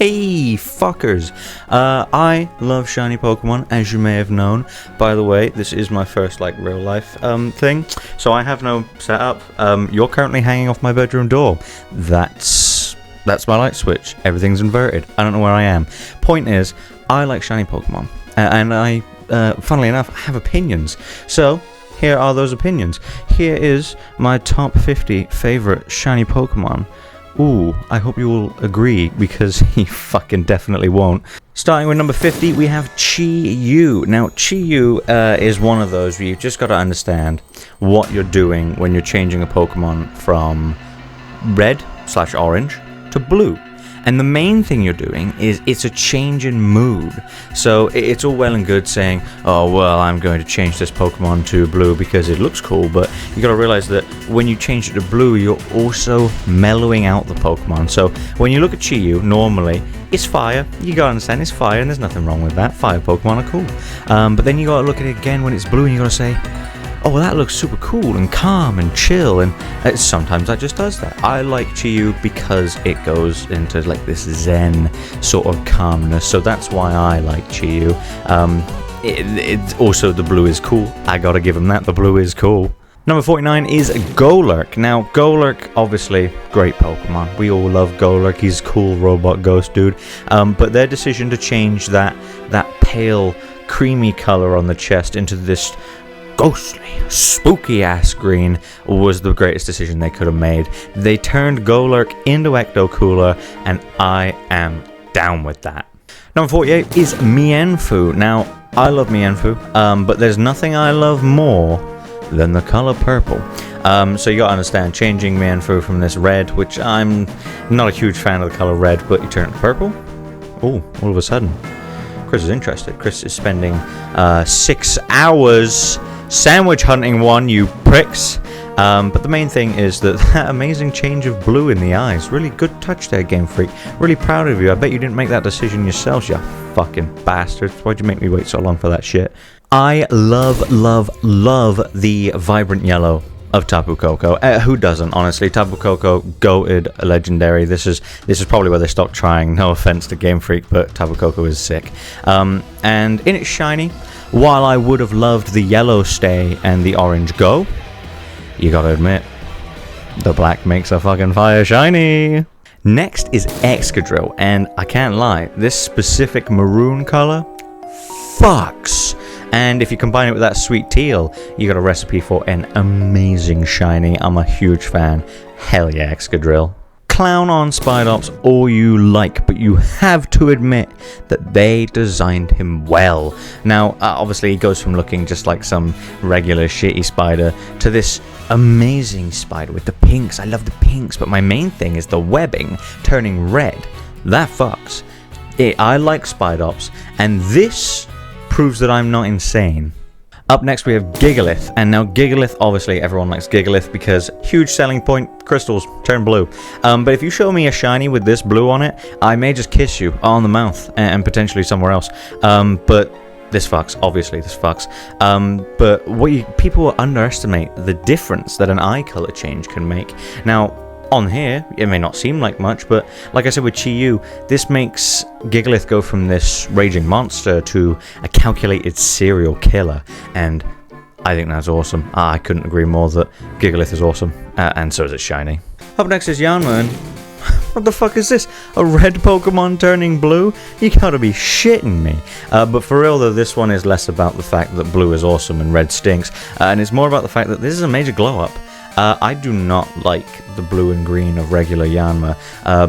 Hey, fuckers. I love shiny Pokemon, as you may have known. By the way, this is my first, real life, thing. So I have no setup. You're currently hanging off my bedroom door. That's my light switch. Everything's inverted. I don't know where I am. Point is, I like shiny Pokemon. And I, funnily enough, have opinions. So, here are those opinions. Here is my top 50 favorite shiny Pokemon. Ooh, I hope you will agree, because he fucking definitely won't. Starting with number 50, we have Chi-Yu. Now, Chi-Yu is one of those where you've just got to understand what you're doing when you're changing a Pokemon from red/orange to blue. And the main thing you're doing is it's a change in mood. So it's all well and good saying, oh, well, I'm going to change this Pokemon to blue because it looks cool. But you got to realize that when you change it to blue, you're also mellowing out the Pokemon. So when you look at Chi-Yu, normally it's fire. You got to understand it's fire, and there's nothing wrong with that. Fire Pokemon are cool. But then you got to look at it again when it's blue, and you got to say, oh, well, that looks super cool and calm and chill, and sometimes that just does that. I like Chi-Yu because it goes into this zen sort of calmness, so that's why I like Chi-Yu. It's also, the blue is cool. I gotta give him that, the blue is cool. Number 49 is Golurk. Now, Golurk, obviously, great Pokemon. We all love Golurk. He's a cool robot ghost dude. But their decision to change that pale, creamy color on the chest into this ghostly, spooky-ass green was the greatest decision they could have made. They turned Golurk into Ectocooler, and I am down with that. Number 48 is Mienfoo. Now, I love Mienfoo, but there's nothing I love more than the color purple. So you gotta understand, changing Mienfoo from this red, which I'm not a huge fan of the color red, but you turn it purple. Oh, all of a sudden, Chris is interested. Chris is spending 6 hours sandwich hunting one, you pricks. But the main thing is that amazing change of blue in the eyes. Really good touch there, Game Freak. Really proud of you. I bet you didn't make that decision yourselves, you fucking bastards. Why'd you make me wait so long for that shit? I love the vibrant yellow of Tapu Koko. Who doesn't, honestly? Tapu Koko, goated, legendary. This is probably where they stopped trying. No offense to Game Freak, but Tapu Koko is sick. And in its shiny, while I would have loved the yellow stay and the orange go, you gotta admit, the black makes a fucking fire shiny. Next is Excadrill, and I can't lie, this specific maroon color fucks. And if you combine it with that sweet teal, you got a recipe for an amazing shiny. I'm a huge fan. Hell yeah, Excadrill. Clown on Spidops all you like, but you have to admit that they designed him well. Now, obviously he goes from looking just like some regular shitty spider to this amazing spider with the pinks. I love the pinks, but my main thing is the webbing turning red. That fucks. I like Spidops, and this proves that I'm not insane. Up next we have Gigalith, and now Gigalith, obviously everyone likes Gigalith because huge selling point, crystals, turn blue. But if you show me a shiny with this blue on it, I may just kiss you on the mouth and potentially somewhere else. But this fucks, obviously this fucks. But people underestimate the difference that an eye color change can make. Now, on here, it may not seem like much, but like I said with Chi-Yu, this makes Gigalith go from this raging monster to a calculated serial killer, and I think that's awesome. I couldn't agree more that Gigalith is awesome, and so is it shiny. Up next is Yanma, and what the fuck is this? A red Pokemon turning blue? You gotta be shitting me. But for real though, this one is less about the fact that blue is awesome and red stinks, and it's more about the fact that this is a major glow up. I do not like the blue and green of regular Yanma,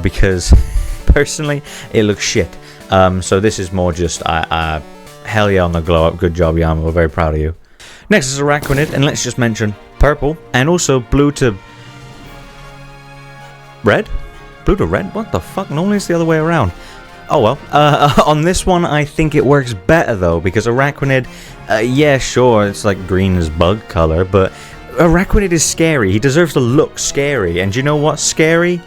because personally it looks shit. So this is more just hell yeah on the glow up. Good job, Yanma, we're very proud of you. Next is Araquanid, and let's just mention purple and also blue to red? Blue to red? What the fuck? Normally it's the other way around. Oh well. On this one I think it works better though, because Araquanid, yeah sure, it's like green as bug color, but Araquanid is scary. He deserves to look scary. And you know what's scary?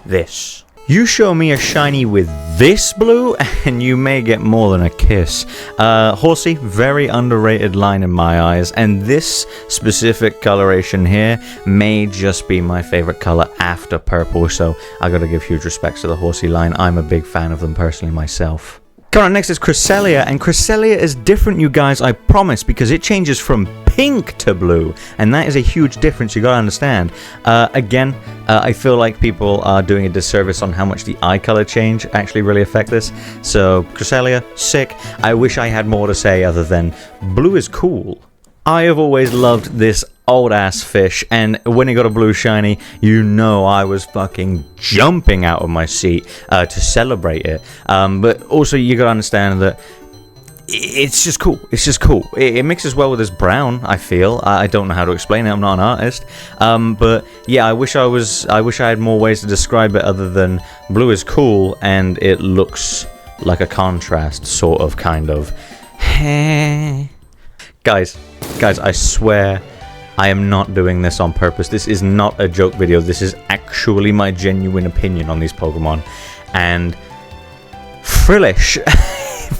This. You show me a shiny with this blue, and you may get more than a kiss. Horsey, very underrated line in my eyes, and this specific coloration here may just be my favorite color after purple, so I gotta give huge respects to the Horsey line. I'm a big fan of them personally myself. Coming up next is Cresselia, and Cresselia is different, you guys, I promise, because it changes from pink to blue, and that is a huge difference, you gotta understand. Again, I feel like people are doing a disservice on how much the eye color change actually really affect this. So, Cresselia, sick. I wish I had more to say other than blue is cool. I have always loved this old ass fish, and when he got a blue shiny, you know I was fucking jumping out of my seat to celebrate it. But also you gotta understand that it's just cool. It's just cool. It mixes well with this brown, I feel. I don't know how to explain it. I'm not an artist. But yeah, I wish I had more ways to describe it other than blue is cool and it looks like a contrast, sort of, kind of. Guys, I swear I am not doing this on purpose. This is not a joke video. This is actually my genuine opinion on these Pokemon. And Frillish,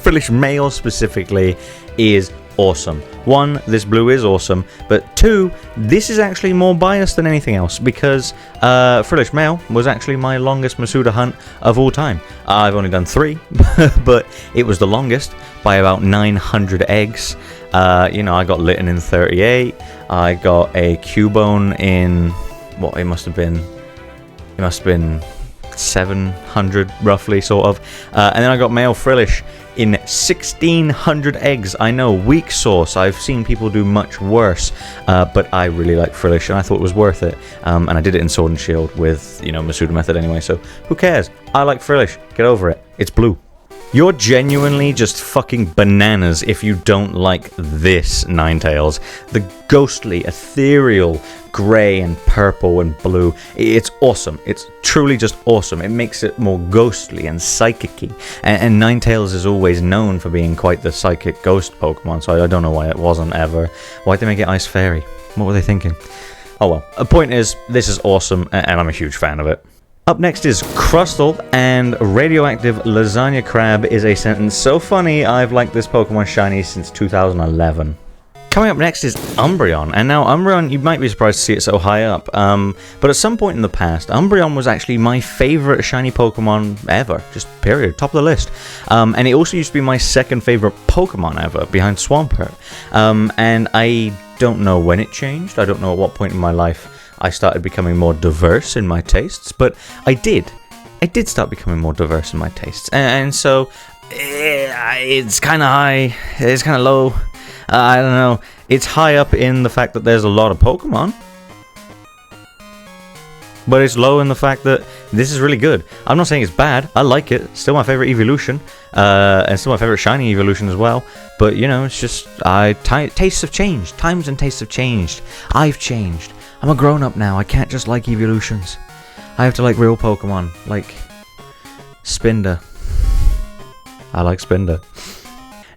Frillish male specifically, is awesome. One, this blue is awesome, but two, this is actually more biased than anything else because Frillish male was actually my longest Masuda hunt of all time. I've only done 3, but it was the longest by about 900 eggs. You know, I got Litten in 38. I got a Cubone in what it must have been 700 roughly, sort of. And then I got male Frillish in 1600 eggs. I know, weak sauce. I've seen people do much worse, but I really like Frillish and I thought it was worth it. And I did it in Sword and Shield with, you know, Masuda method anyway, so who cares? I like Frillish. Get over it. It's blue. You're genuinely just fucking bananas if you don't like this Ninetales. The ghostly, ethereal, grey and purple and blue. It's awesome. It's truly just awesome. It makes it more ghostly and psychic-y. And Ninetales is always known for being quite the psychic ghost Pokemon, so I don't know why it wasn't ever. Why'd they make it Ice Fairy? What were they thinking? Oh well. The point is, this is awesome, and I'm a huge fan of it. Up next is Crustle, and Radioactive Lasagna Crab is a sentence so funny I've liked this Pokemon shiny since 2011. Coming up next is Umbreon, and now Umbreon, you might be surprised to see it so high up, but at some point in the past, Umbreon was actually my favourite shiny Pokemon ever, just period, top of the list, and it also used to be my second favourite Pokemon ever, behind Swampert, and I don't know when it changed, I don't know at what point in my life I started becoming more diverse in my tastes, but I did start becoming more diverse in my tastes, and so it's kind of high, it's kind of low, I don't know, it's high up in the fact that there's a lot of Pokemon, but it's low in the fact that this is really good. I'm not saying it's bad, I like it, still my favorite evolution, and still my favorite shiny evolution as well, but you know, it's just, tastes have changed, times and tastes have changed, I've changed. I'm a grown-up now, I can't just like evolutions. I have to like real Pokemon, like Spinder. I like Spinder.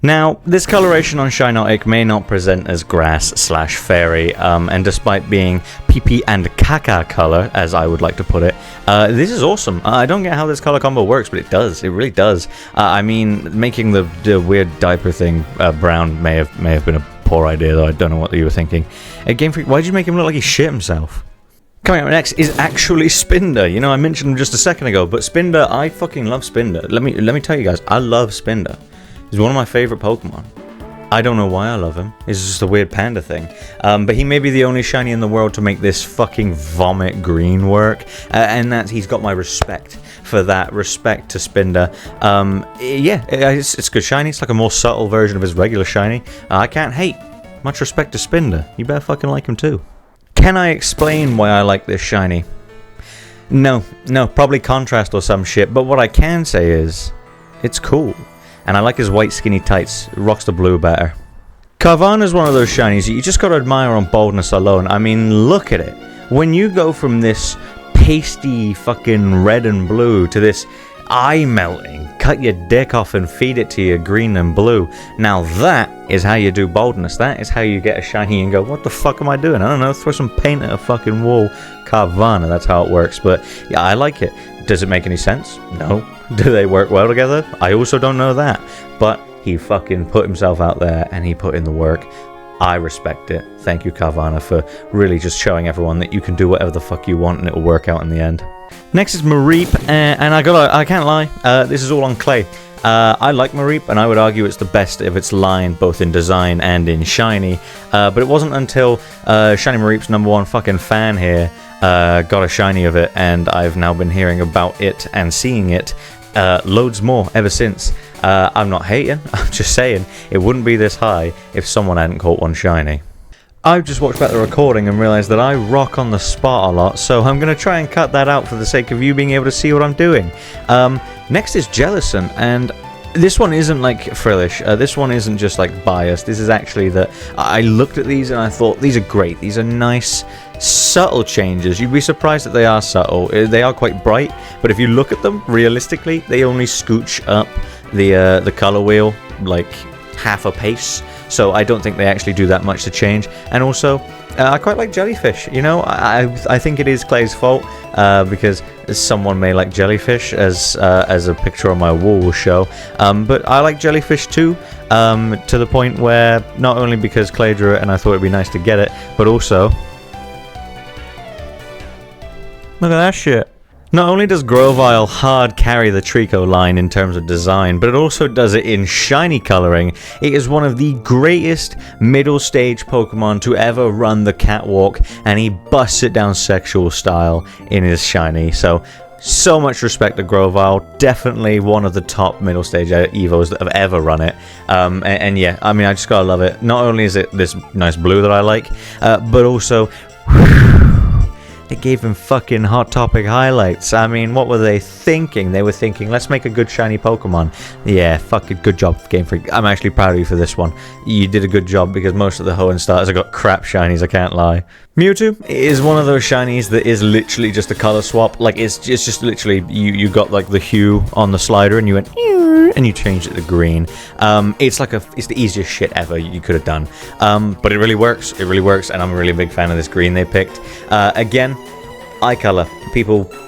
Now, this coloration on Shiinotic may not present as grass/fairy, and despite being pee-pee and caca color, as I would like to put it, this is awesome. I don't get how this color combo works, but it does. It really does. I mean, making the weird diaper thing brown may have been a poor idea, though. I don't know what you were thinking. Game Freak, why'd you make him look like he shit himself? Coming up next is actually Spinder. You know, I mentioned him just a second ago, but Spinder, I fucking love Spinder. Let me tell you guys, I love Spinder. He's one of my favorite Pokemon. I don't know why I love him. It's just a weird panda thing. But he may be the only shiny in the world to make this fucking vomit green work, and that he's got my respect for that. Respect to Spinder. Yeah, it's good shiny. It's like a more subtle version of his regular shiny. I can't hate. Much respect to Spinder. You better fucking like him too. Can I explain why I like this shiny? No, probably contrast or some shit, but what I can say is, it's cool. And I like his white skinny tights, it rocks the blue better. Carvanha's one of those shinies that you just gotta admire on boldness alone. I mean, look at it. When you go from this pasty fucking red and blue to this eye-melting, cut your dick off and feed it to you green and blue. Now that is how you do boldness. That is how you get a shiny and go, what the fuck am I doing? I don't know, throw some paint at a fucking wall. Carvanha, that's how it works. But yeah, I like it. Does it make any sense? No. Do they work well together? I also don't know that. But he fucking put himself out there and he put in the work. I respect it. Thank you, Carvana, for really just showing everyone that you can do whatever the fuck you want and it'll work out in the end. Next is Mareep, and I can't lie, this is all on clay. I like Mareep, and I would argue it's the best of its line, both in design and in shiny. But it wasn't until Shiny Mareep's #1 fucking fan here got a shiny of it, and I've now been hearing about it and seeing it loads more ever since. I'm not hating, I'm just saying it wouldn't be this high if someone hadn't caught one shiny. I've just watched back the recording and realised that I rock on the spot a lot, so I'm going to try and cut that out for the sake of you being able to see what I'm doing. Next is Jellicent, and this one isn't like frillish, this one isn't just like biased, this is actually that I looked at these and I thought, these are great, these are nice, subtle changes. You'd be surprised that they are subtle, they are quite bright, but if you look at them, realistically, they only scooch up the colour wheel like half a pace. So I don't think they actually do that much to change. And also, I quite like Jellyfish. You know, I think it is Clay's fault because someone may like Jellyfish, as a picture on my wall will show. But I like Jellyfish too, to the point where not only because Clay drew it and I thought it'd be nice to get it, but also look at that shit. Not only does Grovyle hard carry the Trico line in terms of design, but it also does it in shiny coloring. It is one of the greatest middle stage Pokemon to ever run the catwalk, and he busts it down sexual style in his shiny. So much respect to Grovyle. Definitely one of the top middle stage Evos that have ever run it. And yeah, I mean, I just gotta love it. Not only is it this nice blue that I like, but also it gave him fucking Hot Topic highlights. I mean, what were they thinking? They were thinking, let's make a good shiny Pokemon. Yeah, fucking good job, Game Freak. I'm actually proud of you for this one. You did a good job because most of the Hoenn starters have got crap shinies, I can't lie. Mewtwo is one of those shinies that is literally just a color swap. Like, it's just literally, you got like the hue on the slider and you went, and you changed it to green. It's the easiest shit ever you could have done. But it really works, and I'm a really big fan of this green they picked. Again, eye color.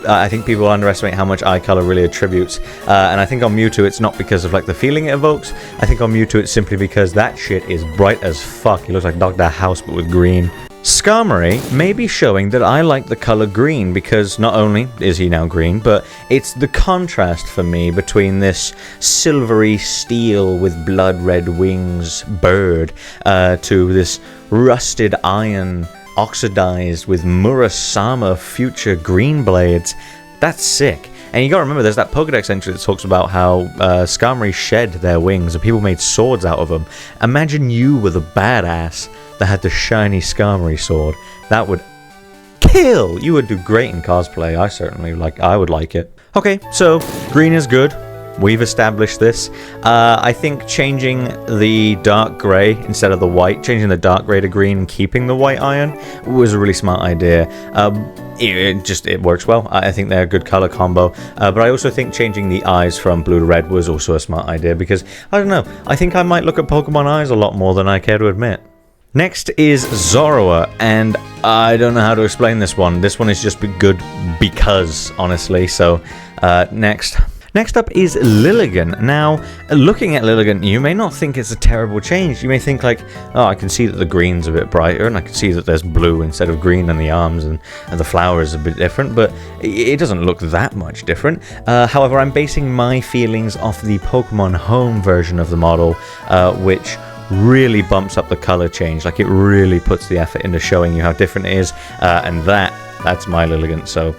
I think people underestimate how much eye color really attributes. And I think on Mewtwo it's not because of like the feeling it evokes. I think on Mewtwo it's simply because that shit is bright as fuck. He looks like Dr. House but with green. Skarmory may be showing that I like the color green because not only is he now green, but it's the contrast for me between this silvery steel with blood red wings bird to this rusted iron oxidized with Murasama future green blades. That's sick. And you gotta remember, there's that Pokedex entry that talks about how Skarmory shed their wings and people made swords out of them. Imagine you were the badass that had the shiny Skarmory sword. That would kill! You would do great in cosplay. I would like it. Okay, so green is good. We've established this. I think changing the dark grey instead of the white, changing the dark grey to green and keeping the white iron was a really smart idea. It works well. I think they're a good color combo. But I also think changing the eyes from blue to red was also a smart idea because, I don't know, I think I might look at Pokemon eyes a lot more than I care to admit. Next is Zorua, and I don't know how to explain this one. This one is just good because, honestly. So, next. Next up is Lilligant. Now, looking at Lilligant, you may not think it's a terrible change. You may think like, oh, I can see that the green's a bit brighter, and I can see that there's blue instead of green in the arms, and the flowers are a bit different, but it doesn't look that much different. However, I'm basing my feelings off the Pokemon Home version of the model, which really bumps up the color change. Like, it really puts the effort into showing you how different it is, and that's my Lilligant, so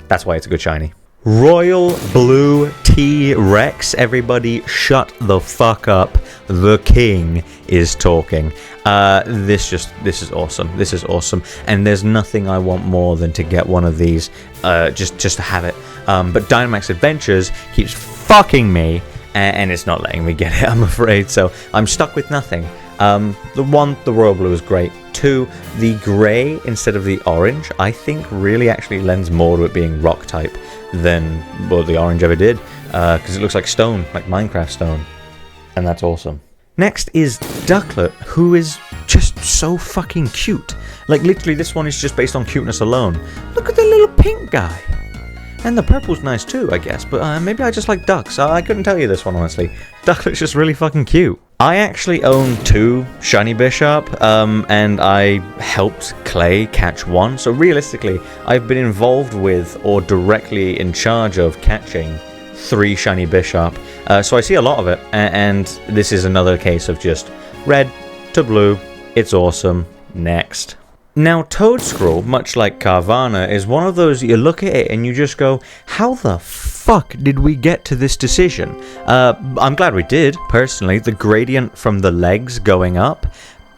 that's why it's a good shiny. Royal Blue T-Rex. Everybody shut the fuck up. The king is talking. This is awesome. This is awesome. And there's nothing I want more than to get one of these, just to have it. But Dynamax Adventures keeps fucking me, and it's not letting me get it, I'm afraid. So I'm stuck with nothing. The Royal Blue is great. 2, the grey instead of the orange, I think really actually lends more to it being rock type than the orange ever did, because it looks like stone, like Minecraft stone, and that's awesome. Next is Ducklet, who is just so fucking cute. Like, literally, this one is just based on cuteness alone. Look at the little pink guy. And the purple's nice too, I guess, but maybe I just like ducks. I couldn't tell you this one, honestly. Duck looks just really fucking cute. I actually own 2 Shiny Bishop, and I helped Clay catch 1, so realistically, I've been involved with, or directly in charge of, catching 3 Shiny Bishop, so I see a lot of it, and this is another case of just red to blue, it's awesome, next. Now, Toedscruel, much like Carvanha, is one of those you look at it and you just go, how the fuck did we get to this decision? I'm glad we did, personally. The gradient from the legs going up,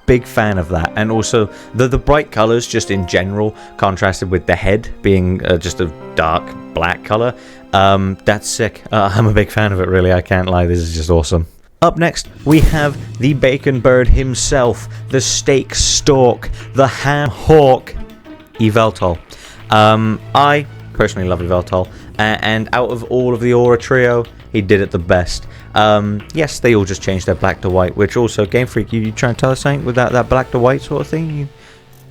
big fan of that. And also, the bright colours just in general, contrasted with the head being just a dark black colour, that's sick. I'm a big fan of it, really, I can't lie, this is just awesome. Up next, we have the bacon bird himself, the steak stork, the ham hawk, Yveltal. I personally love Yveltal, and out of all of the Aura trio, he did it the best. Yes, they all just changed their black to white, which also, Game Freak, you trying to tell us something with that black to white sort of thing?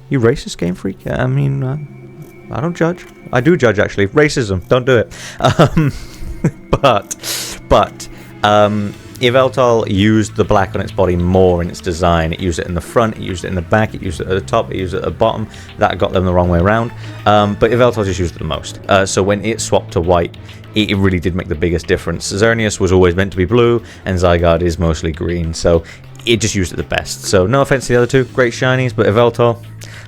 You racist, Game Freak? I mean, I don't judge. I do judge, actually. Racism, don't do it. But Yveltal used the black on its body more in its design. It used it in the front, it used it in the back, it used it at the top, it used it at the bottom. That got them the wrong way around. But Yveltal just used it the most. So when it swapped to white, it really did make the biggest difference. Xerneas was always meant to be blue, and Zygarde is mostly green. So it just used it the best. So no offense to the other two, great shinies, but Yveltal,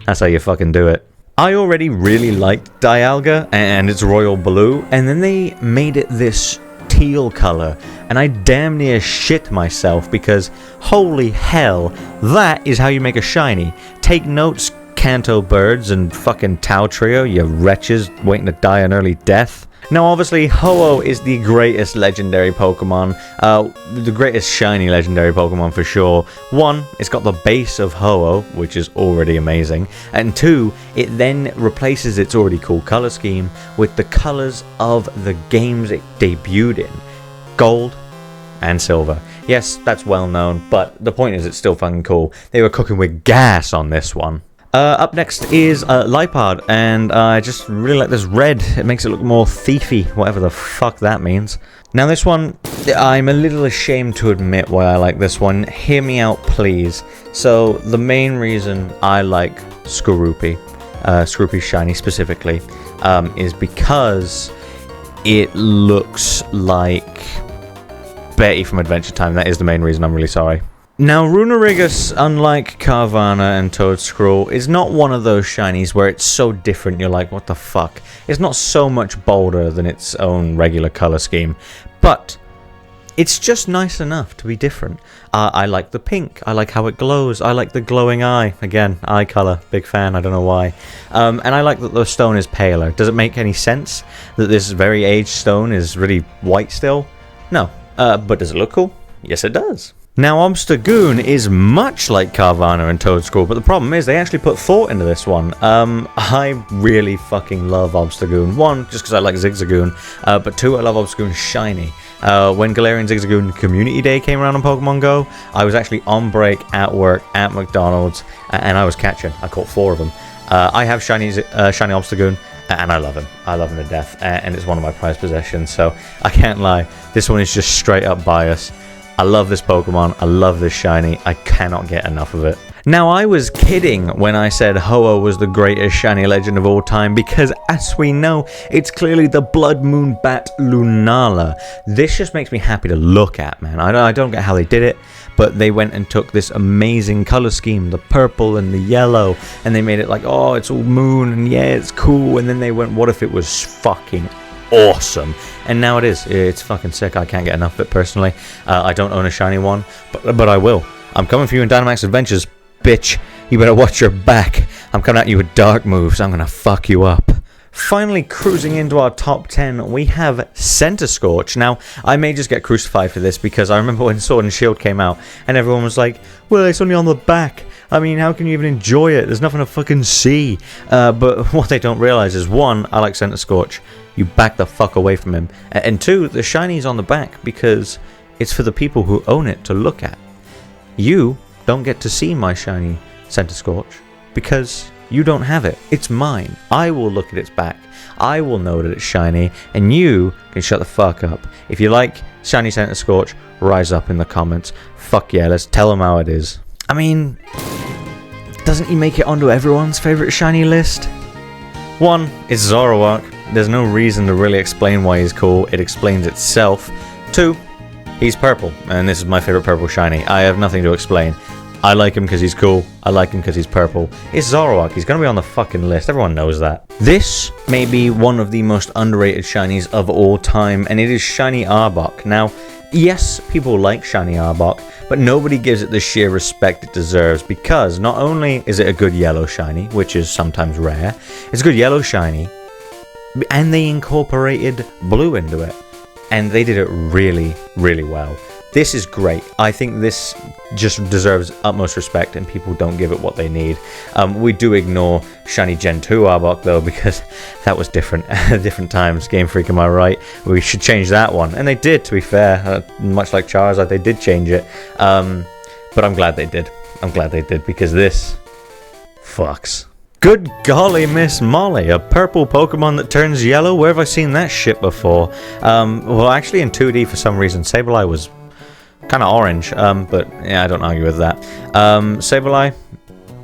that's how you fucking do it. I already really liked Dialga and its royal blue, and then they made it this teal color, and I damn near shit myself because holy hell, that is how you make a shiny. Take notes, Kanto birds and fucking Tau Trio, you wretches waiting to die an early death. Now obviously Ho-Oh is the greatest legendary Pokemon, the greatest shiny legendary Pokemon for sure. 1, it's got the base of Ho-Oh, which is already amazing, and 2, it then replaces its already cool color scheme with the colors of the games it debuted in, Gold and Silver. Yes, that's well known, but the point is it's still fucking cool. They were cooking with gas on this one. Up next is Liepard, and I just really like this red. It makes it look more thiefy, whatever the fuck that means. Now this one, I'm a little ashamed to admit why I like this one. Hear me out, please. So the main reason I like Skorupi, Skorupi Shiny specifically, is because it looks like Betty from Adventure Time. That is the main reason, I'm really sorry. Now, Runerigus, unlike Carvanha and Toedscruel, is not one of those shinies where it's so different you're like, what the fuck? It's not so much bolder than its own regular color scheme, but it's just nice enough to be different. I like the pink, I like how it glows, I like the glowing eye. Again, eye color, big fan, I don't know why. And I like that the stone is paler. Does it make any sense that this very aged stone is really white still? No. But does it look cool? Yes, it does. Now, Obstagoon is much like Carvanha and Toedscruel, but the problem is they actually put thought into this one. I really fucking love Obstagoon. 1, just because I like Zigzagoon, but 2, I love Obstagoon Shiny. When Galarian Zigzagoon Community Day came around on Pokemon Go, I was actually on break at work at McDonald's, and I was catching. I caught 4 of them. I have Shiny Obstagoon, and I love him. I love him to death, and it's one of my prized possessions, so I can't lie. This one is just straight up bias. I love this Pokemon, I love this shiny, I cannot get enough of it. Now, I was kidding when I said Ho-Oh was the greatest shiny legend of all time, because as we know, it's clearly the Blood Moon Bat Lunala. This just makes me happy to look at, man. I don't get how they did it, but they went and took this amazing color scheme, the purple and the yellow, and they made it like, oh, it's all moon, and yeah, it's cool, and then they went, what if it was fucking awesome? And now it is. It's fucking sick. I can't get enough of it personally. I don't own a shiny one, but I will. I'm coming for you in Dynamax Adventures, bitch. You better watch your back. I'm coming at you with dark moves. I'm gonna fuck you up. Finally, cruising into our top 10, we have Centiskorch. Now, I may just get crucified for this because I remember when Sword and Shield came out and everyone was like, well, it's only on the back. I mean, how can you even enjoy it? There's nothing to fucking see. But what they don't realize is, 1, I like Centiskorch. You back the fuck away from him. And 2, the shiny's on the back because it's for the people who own it to look at. You don't get to see my shiny Centiskorch because You don't have it. It's mine. I will look at its back. I will know that it's shiny, and you can shut the fuck up. If you like Shiny Centiskorch, rise up in the comments. Fuck yeah, let's tell them how it is. I mean, doesn't he make it onto everyone's favourite shiny list? 1, it's Zoroark. There's no reason to really explain why he's cool. It explains itself. 2, he's purple, and this is my favourite purple shiny. I have nothing to explain. I like him because he's cool. I like him because he's purple. It's Zoroark. He's going to be on the fucking list. Everyone knows that. This may be one of the most underrated shinies of all time, and it is Shiny Arbok. Now, yes, people like Shiny Arbok, but nobody gives it the sheer respect it deserves, because not only is it a good yellow shiny, which is sometimes rare, it's a good yellow shiny, and they incorporated blue into it, and they did it really, really well. This is great. I think this just deserves utmost respect, and people don't give it what they need. We do ignore Shiny Gen 2 Arbok though, because that was different at different times. Game Freak, am I right? We should change that one, and they did, to be fair. Much like Charizard, they did change it. But I'm glad they did. I'm glad they did, because this fucks. Good golly, Miss Molly, a purple Pokemon that turns yellow? Where have I seen that shit before? Well, actually in 2D for some reason, Sableye was kind of orange, but yeah, I don't argue with that. Sableye,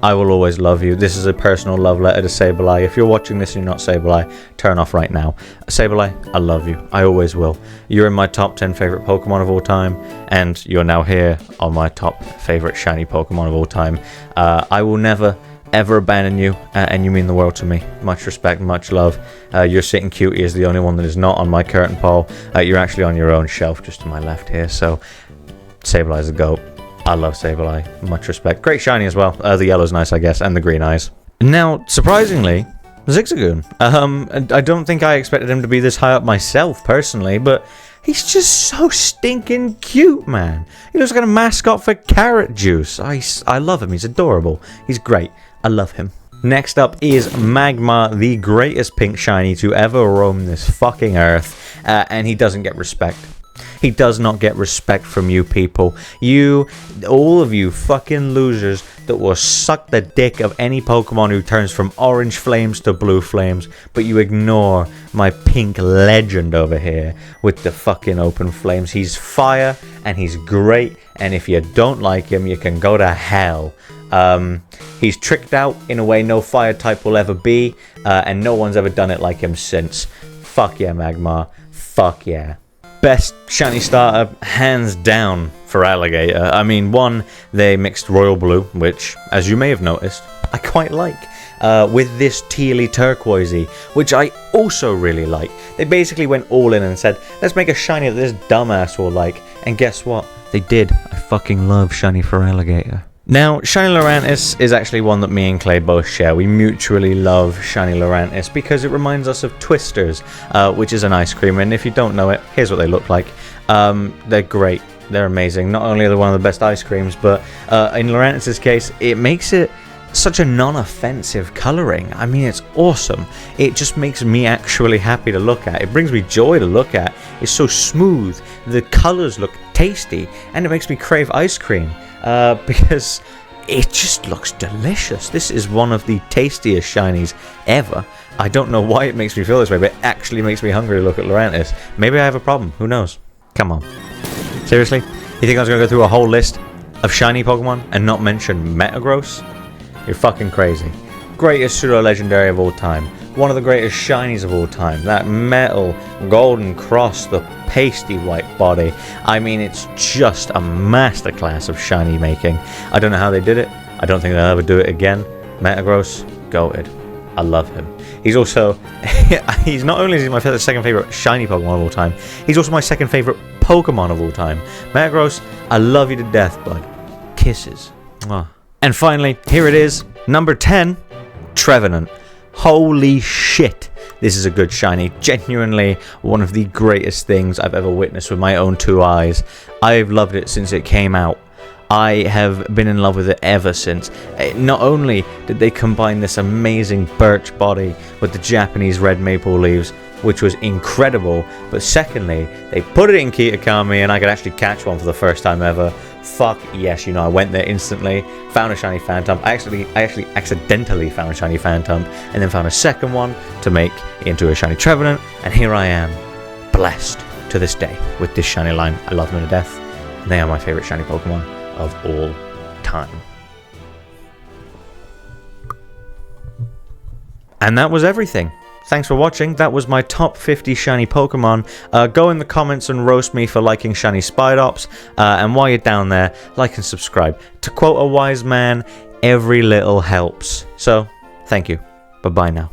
I will always love you. This is a personal love letter to Sableye. If you're watching this and you're not Sableye, turn off right now. Sableye, I love you. I always will. You're in my top 10 favorite Pokemon of all time, and you're now here on my top favorite shiny Pokemon of all time. I will never ever abandon you, and you mean the world to me. Much respect, much love. Your Sitting Cutie is the only one that is not on my curtain pole. You're actually on your own shelf just to my left here, so Sableye's a goat. I love Sableye. Much respect. Great shiny as well. The yellow's nice, I guess, and the green eyes. Now, surprisingly, Zigzagoon. I don't think I expected him to be this high up myself, personally, but he's just so stinking cute, man. He looks like a mascot for Carrot Juice. I love him. He's adorable. He's great. I love him. Next up is Magmar, the greatest pink shiny to ever roam this fucking earth, and he doesn't get respect. He does not get respect from you people. All of you fucking losers that will suck the dick of any Pokemon who turns from orange flames to blue flames, but you ignore my pink legend over here with the fucking open flames. He's fire, and he's great, and if you don't like him, you can go to hell. He's tricked out in a way no fire type will ever be, and no one's ever done it like him since. Fuck yeah, Magmar. Fuck yeah. Best shiny starter, hands down, for Alligator. I mean, 1, they mixed Royal Blue, which, as you may have noticed, I quite like, with this tealy turquoisey, which I also really like. They basically went all in and said, let's make a shiny that this dumbass will like, and guess what? They did. I fucking love shiny for Alligator. Now, Shiny Lurantis is actually one that me and Clay both share. We mutually love Shiny Lurantis because it reminds us of Twisters, which is an ice cream, and if you don't know it, here's what they look like. They're great. They're amazing. Not only are they one of the best ice creams, but in Lurantis' case, it makes it such a non-offensive coloring. I mean, it's awesome. It just makes me actually happy to look at. It brings me joy to look at. It's so smooth. The colors look tasty, and it makes me crave ice cream. Because it just looks delicious. This is one of the tastiest shinies ever. I don't know why it makes me feel this way, but it actually makes me hungry to look at Lurantis. Maybe I have a problem. Who knows? Come on. Seriously? You think I was going to go through a whole list of shiny Pokemon and not mention Metagross? You're fucking crazy. Greatest pseudo-legendary of all time. One of the greatest shinies of all time. That metal golden cross, the pasty white body. I mean, it's just a masterclass of shiny making. I don't know how they did it. I don't think they'll ever do it again. Metagross, goated. I love him. He's also, he's not only is he my second favorite shiny Pokemon of all time, he's also my second favorite Pokemon of all time. Metagross, I love you to death, bud. Kisses. Mwah. And finally, here it is, number 10, Trevenant. Holy shit, this is a good shiny. Genuinely one of the greatest things I've ever witnessed with my own 2 eyes. I've loved it since it came out. I have been in love with it ever since. Not only did they combine this amazing birch body with the Japanese red maple leaves, which was incredible, but secondly, they put it in Kitakami and I could actually catch one for the first time ever. fuck yes, you know, I went there instantly, found a shiny Phantom. I actually accidentally found a shiny Phantom, and then found a second one to make into a shiny Trevenant, and here I am, blessed to this day with this shiny line. I love them to death, and they are my favorite shiny Pokemon of all time. And that was everything. Thanks for watching. That was my top 50 shiny Pokemon. Go in the comments and roast me for liking shiny Spidops. And while you're down there, like and subscribe. To quote a wise man, every little helps. So, thank you. Bye-bye now.